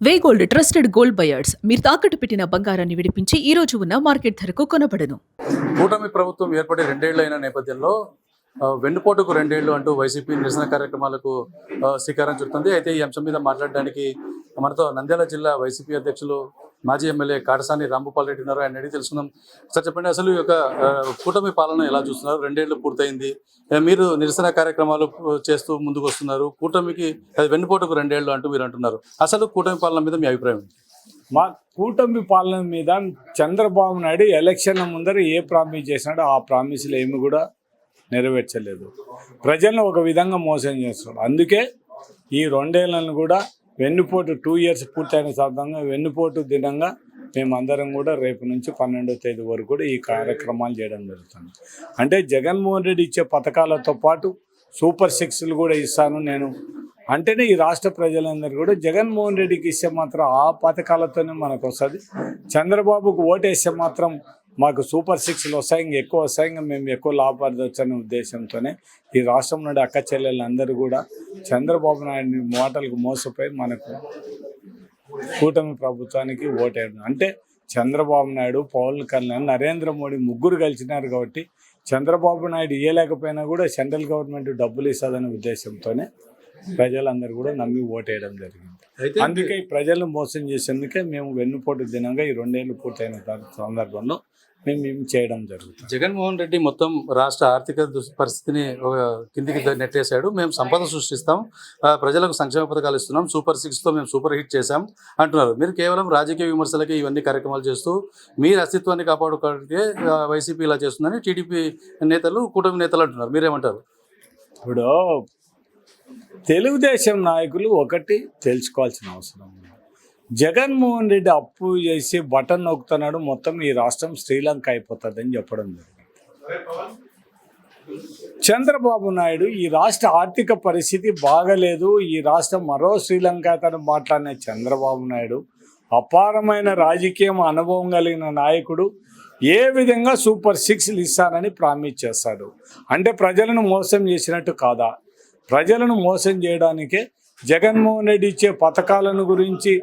వే gold trusted gold buyers మీరు తాకట్టు పెట్టిన బంగారాన్ని విడిపించి ఈ రోజు ఉన్న మార్కెట్ ధరకు కొనబడను. కూటమి ప్రభుత్వం ఏర్పడి రెండేళ్లు అయిన నేపథ్యంలో వెన్నుపోటుకు రెండేళ్లు అంటూ వైసీపీ నిరసన కార్యక్రమాలకు శ్రీకారం చుడుతుంది. అయితే ఈ అంశం మీద మాట్లాడడానికి మనతో నంద్యాల జిల్లా వైసీపీ అధ్యక్షులు మాజీ ఎమ్మెల్యే కాటసాని రాంభూపాల్ రెడ్డి ఉన్నారు. ఆయన అడిగి తెలుసుకుందాం. సార్ చెప్పండి, అసలు ఈ యొక్క కూటమి పాలన ఎలా చూస్తున్నారు? రెండేళ్లు పూర్తయింది, మీరు నిరసన కార్యక్రమాలు చేస్తూ ముందుకు వస్తున్నారు. కూటమికి అది వెన్నుపోటుకు రెండేళ్లు అంటూ మీరు అంటున్నారు. అసలు కూటమి పాలన మీద మీ అభిప్రాయం ఏంటి? మా కూటమి పాలన మీద చంద్రబాబు నాయుడు ఎలక్షన్ల ముందర ఏ ప్రామిస్ చేసినాడో ఆ ప్రామిస్లు ఏమి కూడా నెరవేర్చలేదు. ప్రజలను ఒక విధంగా మోసం చేస్తున్నాడు. అందుకే ఈ రెండేళ్లను కూడా వెన్నుపోటు 2 years పూర్తయిన సందర్భంగా వెన్నుపోటు దినంగా మేమందరం కూడా రేపు నుంచి 12వ తేదీ వరకు కూడా ఈ కార్యక్రమాలు చేయడం జరుగుతుంది. అంటే జగన్మోహన్ రెడ్డి ఇచ్చే పథకాలతో పాటు సూపర్ సిక్స్లు కూడా ఇస్తాను నేను అంటేనే ఈ రాష్ట్ర ప్రజలందరూ కూడా జగన్మోహన్ రెడ్డికి ఇస్తే మాత్రం ఆ పథకాలతోనే మనకు వస్తుంది. చంద్రబాబుకు ఓటేస్తే మాత్రం మాకు సూపర్ సిక్స్లు వస్తాయి, ఇంకా ఎక్కువ వస్తాయి, ఇంకా మేము ఎక్కువ లాభపడవచ్చనే ఉద్దేశంతోనే ఈ రాష్ట్రం నుండి అక్క చెల్లెళ్ళందరూ కూడా చంద్రబాబు నాయుడు మాటలకు మోసపోయి మనకు కూటమి ప్రభుత్వానికి ఓటేయడం. అంటే చంద్రబాబు నాయుడు, పవన్ కళ్యాణ్, నరేంద్ర మోడీ ముగ్గురు కలిసినారు కాబట్టి చంద్రబాబు నాయుడు ఇవ్వలేకపోయినా కూడా సెంట్రల్ గవర్నమెంట్ డబ్బులు ఇస్తుందనే ఉద్దేశంతోనే ప్రజలందరూ కూడా నమ్మి ఓటేయడం జరిగింది. అందుకే ఈ ప్రజలను మోసం చేసేందుకే మేము వెన్నుపోటు దినంగా ఈ 2 ఏళ్ళు పూర్తయిన సందర్భంలో మేము చేయడం జరుగుతుంది. జగన్మోహన్ రెడ్డి మొత్తం రాష్ట్ర ఆర్థిక పరిస్థితిని కిందికి నెట్టేశాడు. మేము సంపద సృష్టిస్తాం, ప్రజలకు సంక్షేమ పథకాలు ఇస్తున్నాం, సూపర్ 6తో మేము సూపర్ హిట్ చేశాం అంటున్నారు. మీరు కేవలం రాజకీయ విమర్శలకి ఇవన్నీ కార్యక్రమాలు చేస్తూ మీరు అస్తిత్వాన్ని కాపాడుకోవడానికి వైసీపీ ఇలా చేస్తుందని టీడీపీ నేతలు, కూటమి నేతలు అంటున్నారు. మీరేమంటారు? ఇప్పుడు తెలుగుదేశం నాయకులు ఒకటి తెలుసుకోవాల్సిన అవసరం ఉంది. జగన్మోహన్ రెడ్డి అప్పు చేసి బటన్ నొక్కుతున్నాడు, మొత్తం ఈ రాష్ట్రం శ్రీలంక అయిపోతుందని చెప్పడం జరిగింది. చంద్రబాబు నాయుడు ఈ రాష్ట్ర ఆర్థిక పరిస్థితి బాగలేదు, ఈ రాష్ట్రం మరో శ్రీలంక తను మాట్లాడిన చంద్రబాబు నాయుడు అపారమైన రాజకీయం అనుభవం కలిగిన నాయకుడు ఏ విధంగా సూపర్ 6లు ఇస్తానని ప్రామిస్ చేస్తాడు. అంటే ప్రజలను మోసం చేసినట్టు కాదా? ప్రజలను మోసం చేయడానికే జగన్మోహన్ రెడ్డి ఇచ్చే పథకాలను గురించి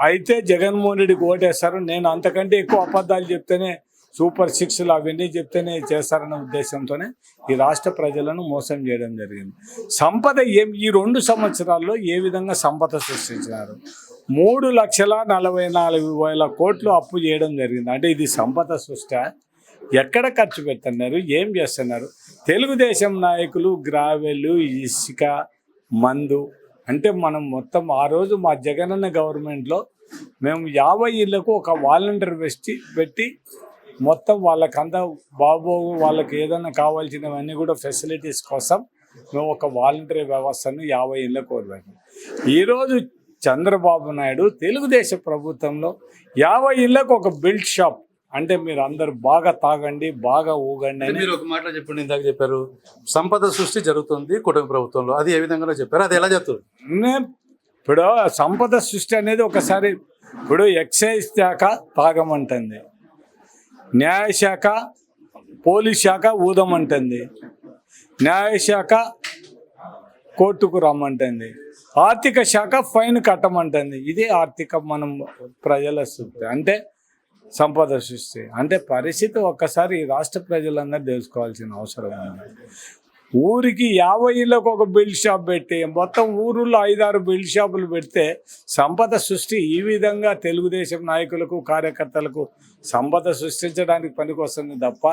అయితే జగన్మోహన్ రెడ్డికి ఓటేస్తారు. నేను అంతకంటే ఎక్కువ అబద్ధాలు చెప్తేనే సూపర్ 6లు అవన్నీ చెప్తేనే చేస్తారన్న ఉద్దేశంతోనే ఈ రాష్ట్ర ప్రజలను మోసం చేయడం జరిగింది. సంపద ఈ 2 సంవత్సరాల్లో ఏ విధంగా సంపద సృష్టించినారు? 3,44,000 కోట్లు అప్పు చేయడం జరిగింది. అంటే ఇది సంపద సృష్టి? ఎక్కడ ఖర్చు పెడుతున్నారు? ఏం చేస్తున్నారు? తెలుగుదేశం నాయకులు గ్రావెలు, ఇసుక, మందు అంటే మనం మొత్తం ఆ రోజు మా జగనన్న గవర్నమెంట్లో మేము 50 ఇళ్లకు ఒక వాలంటీర్ పెట్టి మొత్తం వాళ్ళకంతా బాబోగు వాళ్ళకి ఏదైనా కావాల్సినవన్నీ కూడా ఫెసిలిటీస్ కోసం మేము ఒక వాలంటీర్ వ్యవస్థను 50 ఇళ్లకు వదిలాము. ఈరోజు చంద్రబాబు నాయుడు తెలుగుదేశం ప్రభుత్వంలో 50 ఇళ్లకు ఒక బిల్డ్ షాప్, అంటే మీరు అందరు బాగా తాగండి, బాగా ఊగండి అని. మీరు ఒక మాట చెప్పండి, ఇందాక చెప్పారు సంపద సృష్టి జరుగుతుంది కూటమి ప్రభుత్వంలో, అది ఏ విధంగా చెప్పారు? అది ఎలా జరుగుతుంది? ఇప్పుడు సంపద సృష్టి అనేది ఒకసారి ఇప్పుడు ఎక్సైజ్ శాఖ తాగమంటుంది, న్యాయశాఖ పోలీస్ శాఖ ఊదమంటుంది, న్యాయశాఖ కోర్టుకు రమ్మంటుంది, ఆర్థిక శాఖ ఫైన్ కట్టమంటుంది. ఇది ఆర్థిక మనం ప్రజల సృష్టి అంటే సంపద సృష్టి అంటే పరిస్థితి ఒక్కసారి ఈ రాష్ట్ర ప్రజలందరూ తెలుసుకోవాల్సిన అవసరం ఉంది. ఊరికి 50 ఇళ్లకు ఒక బిల్డ్ షాప్ పెట్టి మొత్తం ఊరుల్లో 5-6 బిల్డ్ షాపులు పెడితే సంపద సృష్టి ఈ విధంగా తెలుగుదేశం నాయకులకు, కార్యకర్తలకు సంపద సృష్టించడానికి పనికి వస్తుంది తప్ప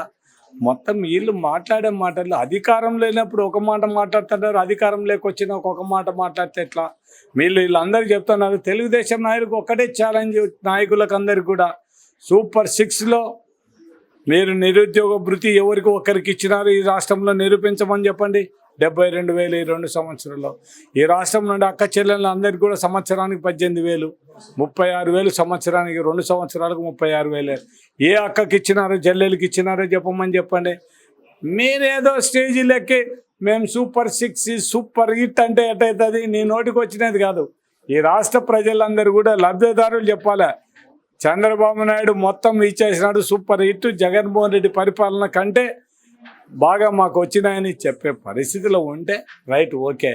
మొత్తం వీళ్ళు మాట్లాడే మాటలు అధికారం లేనప్పుడు ఒక మాట మాట్లాడుతున్నారు, అధికారం లేకొచ్చిన ఒక మాట మాట్లాడితే ఎట్లా? వీళ్ళందరూ చెప్తున్నారు. తెలుగుదేశం నాయకులకు ఒక్కటే ఛాలెంజ్ నాయకులకు అందరికి కూడా, సూపర్ 6లో మీరు నిరుద్యోగ భృతి ఎవరికి ఒక్కరికి ఇచ్చినారు ఈ రాష్ట్రంలో నిరూపించమని చెప్పండి. 72,000 ఈ 2 సంవత్సరాల్లో. ఈ రాష్ట్రం నుండి అక్క చెల్లెళ్ళు అందరికీ కూడా సంవత్సరానికి 18,000, 36,000 సంవత్సరానికి, 2 సంవత్సరాలకు 36,000. ఏ అక్కకి ఇచ్చినారో చెల్లెలకి ఇచ్చినారో చెప్పండి. మీరేదో స్టేజీలెక్కి మేము సూపర్ 6 సూపర్ హిట్ అంటే ఎట్టయితుంది? నీ నోటికి వచ్చినది కాదు. ఈ రాష్ట్ర ప్రజలందరూ కూడా లబ్ధిదారులు చెప్పాలి. చంద్రబాబు నాయుడు మొత్తం ఇచ్చేసినాడు సూపర్ హిట్, జగన్మోహన్ రెడ్డి పరిపాలన కంటే బాగా మాకు వచ్చినాయని చెప్పే పరిస్థితిలో ఉంటే రైట్, ఓకే.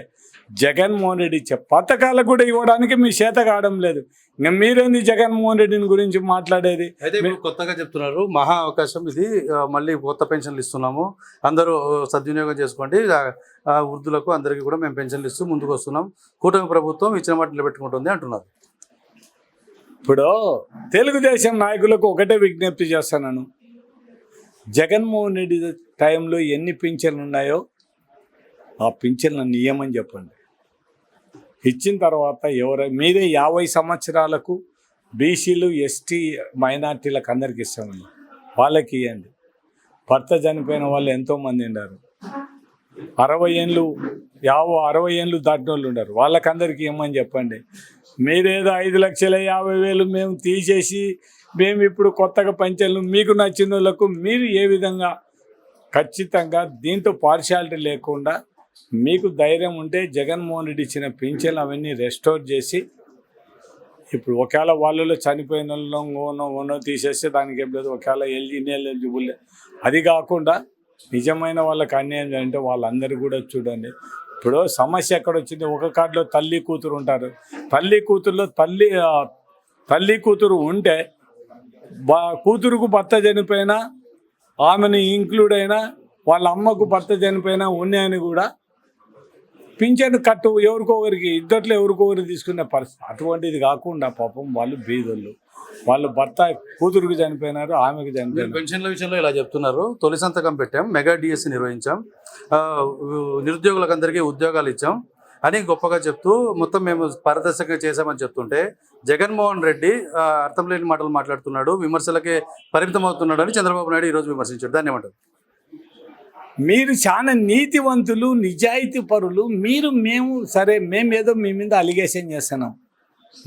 జగన్మోహన్ రెడ్డి ఇచ్చే పథకాలు కూడా ఇవ్వడానికి మీ చేత కావడం లేదు. ఇంకా మీరేంది జగన్మోహన్ రెడ్డిని గురించి మాట్లాడేది? అయితే మీరు కొత్తగా చెప్తున్నారు మహా అవకాశం ఇది, మళ్ళీ కొత్త పెన్షన్లు ఇస్తున్నాము, అందరూ సద్వినియోగం చేసుకోండి, వృద్ధులకు అందరికీ కూడా మేము పెన్షన్లు ఇస్తూ ముందుకు వస్తున్నాం, కూటమి ప్రభుత్వం ఇచ్చిన మాట నిలబెట్టుకుంటుంది అంటున్నారు. ఇప్పుడు తెలుగుదేశం నాయకులకు ఒకటే విజ్ఞప్తి చేస్తున్నాను, జగన్మోహన్ రెడ్డి టైంలో ఎన్ని పింఛన్లు ఉన్నాయో ఆ పింఛన్లను నియమని చెప్పండి. ఇచ్చిన తర్వాత మీరే 50 సంవత్సరాలకు బీసీలు, ఎస్టీ, మైనార్టీలకు అందరికి ఇస్తామండి, వాళ్ళకి ఇవ్వండి. భర్త చనిపోయిన వాళ్ళు ఎంతోమంది ఉన్నారు, 60 ఏళ్ళు దాటిన వాళ్ళు ఉన్నారు, వాళ్ళకందరికీ ఇవ్వమని చెప్పండి. మీరేదో 5,50,000 మేము తీసేసి మేము ఇప్పుడు కొత్తగా పెన్షన్లు మీకు నచ్చిన వాళ్ళకు మీరు ఏ విధంగా ఖచ్చితంగా దీంతో పార్షియాలిటీ లేకుండా మీకు ధైర్యం ఉంటే జగన్మోహన్ రెడ్డి ఇచ్చిన పింఛన్లు అవన్నీ రెస్టోర్ చేసి, ఇప్పుడు ఒకవేళ వాళ్ళలో చనిపోయిన వాళ్ళనో తీసేస్తే దానికి ఏం లేదు, ఒకవేళ ఎలిజిబుల్. అది కాకుండా నిజమైన వాళ్ళకి అన్యాయం అంటే వాళ్ళందరూ కూడా చూడండి. ఇప్పుడు సమస్య ఎక్కడ వచ్చింది, ఒక కార్డులో తల్లి కూతురు ఉంటారు, తల్లి కూతురు ఉంటే కూతురుకు భర్త చనిపోయినా ఆమెను ఇంక్లూడ్ అయినా వాళ్ళ అమ్మకు భర్త చనిపోయినా ఉన్నాయని కూడా పింఛను కట్టు ఎవరికొకరికి ఇద్దట్లో ఎవరికొకరికి తీసుకునే పరిస్థితి. అటువంటిది కాకుండా పాపం వాళ్ళు బీదోళ్ళు, వాళ్ళు భర్త కూతురుకు చనిపోయినారు, ఆమెకు చనిపోయినారు. పెన్షన్ల విషయంలో ఇలా చెప్తున్నారు, తొలి సంతకం పెట్టాం, మెగా డిఎస్సి నిర్వహించాం, నిరుద్యోగులకు అందరికీ ఉద్యోగాలు ఇచ్చాం అని గొప్పగా చెప్తూ మొత్తం మేము పారదర్శకంగా చేశామని చెప్తుంటే జగన్మోహన్ రెడ్డి అర్థం లేని మాటలు మాట్లాడుతున్నాడు, విమర్శలకే పరిమితం అవుతున్నాడు అని చంద్రబాబు నాయుడు ఈరోజు విమర్శించాడు. దాన్ని ఏమంటారు? మీరు చాలా నీతివంతులు, నిజాయితీ పరులు. మేమేదో మీ మీద అలిగేషన్ చేస్తున్నాం,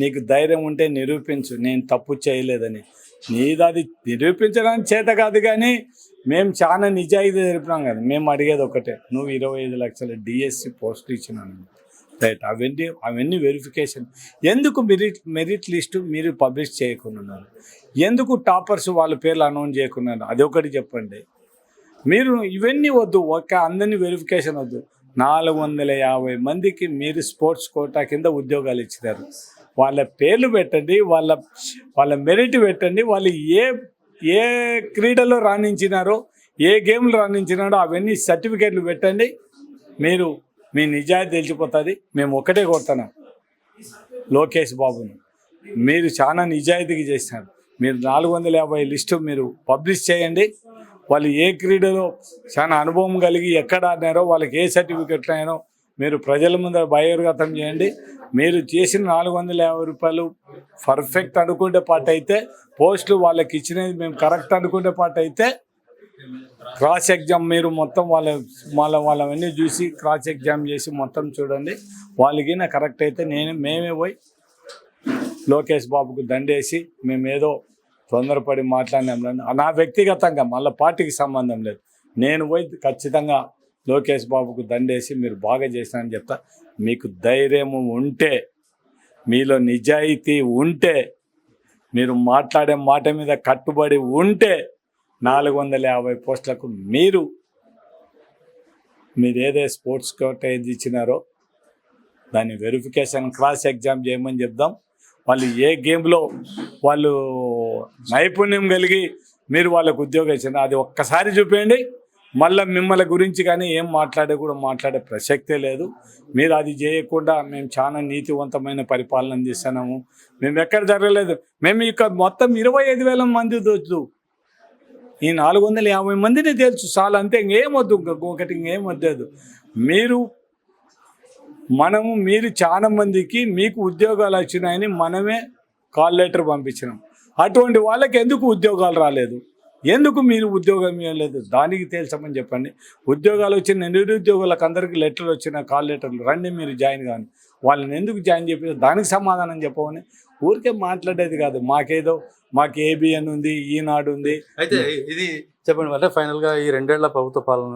నీకు ధైర్యం ఉంటే నిరూపించు, నేను తప్పు చేయలేదని. నీది అది నిరూపించడానికి చేత కాదు, కానీ మేము చాలా నిజాయితీ జరిపినాం కదా. మేము అడిగేది ఒకటే, నువ్వు 25 లక్షల డిఎస్సి పోస్టులు ఇచ్చినాను, రైట్, అవన్నీ వెరిఫికేషన్. ఎందుకు మెరిట్ లిస్టు మీరు పబ్లిష్ చేయకున్నారు? ఎందుకు టాపర్స్ వాళ్ళ పేర్లు అనౌన్స్ చేయకున్నారు? అదొకటి చెప్పండి. మీరు ఇవన్నీ వద్దు, అందరినీ వెరిఫికేషన్ వద్దు. 450 మందికి మీరు స్పోర్ట్స్ కోటా కింద ఉద్యోగాలు ఇచ్చినారు. వాళ్ళ పేర్లు పెట్టండి, వాళ్ళ మెరిట్ పెట్టండి, వాళ్ళు ఏ క్రీడలో రాణించినారో, ఏ గేమ్లో రాణించినారో అవన్నీ సర్టిఫికేట్లు పెట్టండి. మీ నిజాయితీ తెలిసిపోతుంది. మేము ఒకటే కొడుతున్నాం, లోకేష్ బాబును మీరు చాలా నిజాయితీగా చేసినారు. మీరు 450 లిస్టు మీరు పబ్లిష్ చేయండి. వాళ్ళు ఏ క్రీడలో చాలా అనుభవం కలిగి ఎక్కడ ఆడినారో, వాళ్ళకి ఏ సర్టిఫికెట్లు అయినో మీరు ప్రజల ముందర బహిర్గతం చేయండి. మీరు చేసిన 450 రూపాయలు పర్ఫెక్ట్ అనుకునే పాట అయితే, పోస్టులు వాళ్ళకి ఇచ్చినది మేము కరెక్ట్ అనుకునే పాట అయితే, క్రాస్ ఎగ్జామ్ మీరు మొత్తం వాళ్ళవన్నీ చూసి క్రాస్ ఎగ్జామ్ చేసి మొత్తం చూడండి. వాళ్ళకి నా కరెక్ట్ అయితే మేమే పోయి లోకేష్ బాబుకు దండేసి మేమేదో తొందరపడి మాట్లాడినాం. నా వ్యక్తిగతంగా మళ్ళీ పార్టీకి సంబంధం లేదు, నేను పోయి ఖచ్చితంగా లోకేష్ బాబుకు దండేసి మీరు బాగా చేసినారని చెప్తా. మీకు ధైర్యము ఉంటే, మీలో నిజాయితీ ఉంటే, మీరు మాట్లాడే మాట మీద కట్టుబడి ఉంటే 450 పోస్టులకు మీరు ఏదే స్పోర్ట్స్ కోట ఏది ఇచ్చినారో దాన్ని వెరిఫికేషన్ క్రాస్ ఎగ్జామ్ చేయమని చెప్దాం. వాళ్ళు ఏ గేమ్లో వాళ్ళు నైపుణ్యం కలిగి మీరు వాళ్ళకు ఉద్యోగం ఇచ్చినా అది ఒక్కసారి చూపేయండి. మళ్ళీ మిమ్మల్ని గురించి కానీ ఏం మాట్లాడే ప్రసక్తే లేదు. మీరు అది చేయకుండా మేము చాలా నీతివంతమైన పరిపాలన అందిస్తున్నాము, మేము ఎక్కడ జరగలేదు, మేము ఇక మొత్తం 25,000 మంది దొచ్చు, ఈ 450 మందిని తెలుసు చాలా, అంతే. ఇంకేమొద్దు, ఇంకేం వద్దు. మీరు చాలా మందికి మీకు ఉద్యోగాలు వచ్చినాయని మనమే కాల్ లెటర్ పంపించినాం. అటువంటి వాళ్ళకి ఎందుకు ఉద్యోగాలు రాలేదు, ఎందుకు మీరు ఉద్యోగం ఇవ్వలేదు, దానికి తెలుసమని చెప్పండి. ఉద్యోగాలు వచ్చిన నిరుద్యోగులకు అందరికీ లెటర్లు వచ్చిన కాల్ లెటర్లు, రండి మీరు జాయిన్ కాని. వాళ్ళని ఎందుకు జాయిన్ చెప్పి దానికి సమాధానం చెప్పమని ఊరికే మాట్లాడేది కాదు. మాకు ఏబిఎన్ ఉంది, ఈనాడు ఉంది. అయితే ఇది చెప్పండి, అంటే ఫైనల్గా ఈ 2 ఏళ్ల ప్రభుత్వ పాలన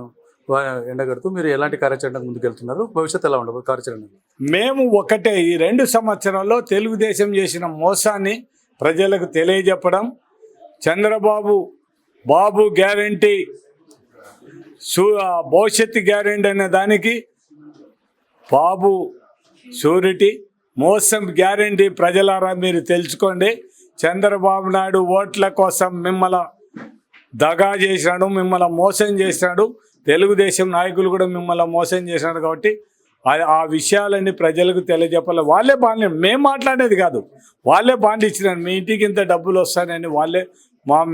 ఎండగడుతూ మీరు ఎలాంటి కార్యాచరణకు ముందుకెళ్తున్నారు, భవిష్యత్తు ఎలా ఉండదు కార్యాచరణ? మేము ఒకటే, ఈ 2 సంవత్సరాల్లో తెలుగుదేశం చేసిన మోసాన్ని ప్రజలకు తెలియజెప్పడం, బాబు గ్యారంటీ భవిష్యత్తు గ్యారంటీ అనే దానికి బాబు షూరిటీ మోసం గ్యారంటీ. ప్రజలారా మీరు తెలుసుకోండి. చంద్రబాబు నాయుడు ఓట్ల కోసం మిమ్మల్ని దగా చేసినాడు, మిమ్మల్ని మోసం చేసినాడు. తెలుగుదేశం నాయకులు కూడా మిమ్మల్ని మోసం చేసినాడు. కాబట్టి ఆ విషయాలన్నీ ప్రజలకు తెలియజెప్పాలి. వాళ్ళే బాండ్, మేము మాట్లాడేది కాదు, వాళ్ళే బాండ్ ఇచ్చినారు. మీ ఇంటికి ఇంత డబ్బులు వస్తాయని వాళ్ళే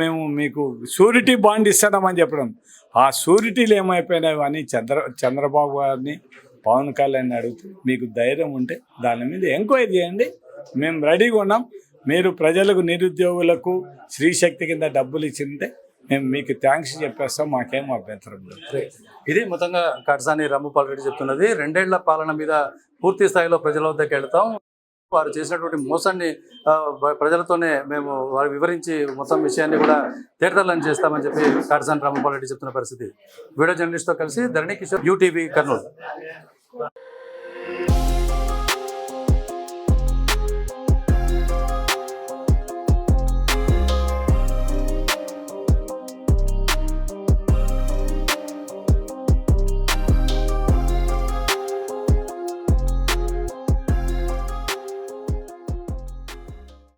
మేము మీకు షూరిటీ బాండ్ ఇస్తామని చెప్పడం. ఆ షూరిటీలు ఏమైపోయినాయి అని చంద్రబాబు గారిని, పవన్ కళ్యాణ్ అడుగుతూ మీకు ధైర్యం ఉంటే దాని మీద ఎంక్వైరీ చేయండి. మేము రెడీగా ఉన్నాం. మీరు ప్రజలకు, నిరుద్యోగులకు స్త్రీశక్తి కింద డబ్బులు ఇచ్చింటే మేము మీకు థ్యాంక్స్ చెప్పేస్తాం. మాకేం అభ్యంతరం లేదు. ఇది మొత్తంగా కాటసాని రాంభూపాల్ రెడ్డి చెప్తున్నది. 2 ఏళ్ల పాలన మీద పూర్తి స్థాయిలో ప్రజల వద్దకు వెళ్తాం. వారు చేసినటువంటి మోసాన్ని ప్రజలతోనే మేము వారు వివరించి మొత్తం విషయాన్ని కూడా తేటతెల్లం చేస్తామని చెప్పి కాటసాని రాంభూపాల్ రెడ్డి చెప్తున్న పరిస్థితి. వీడియో జర్నలిస్ట్తో కలిసి ధరణి కిషోర్, UTV కర్నూలు.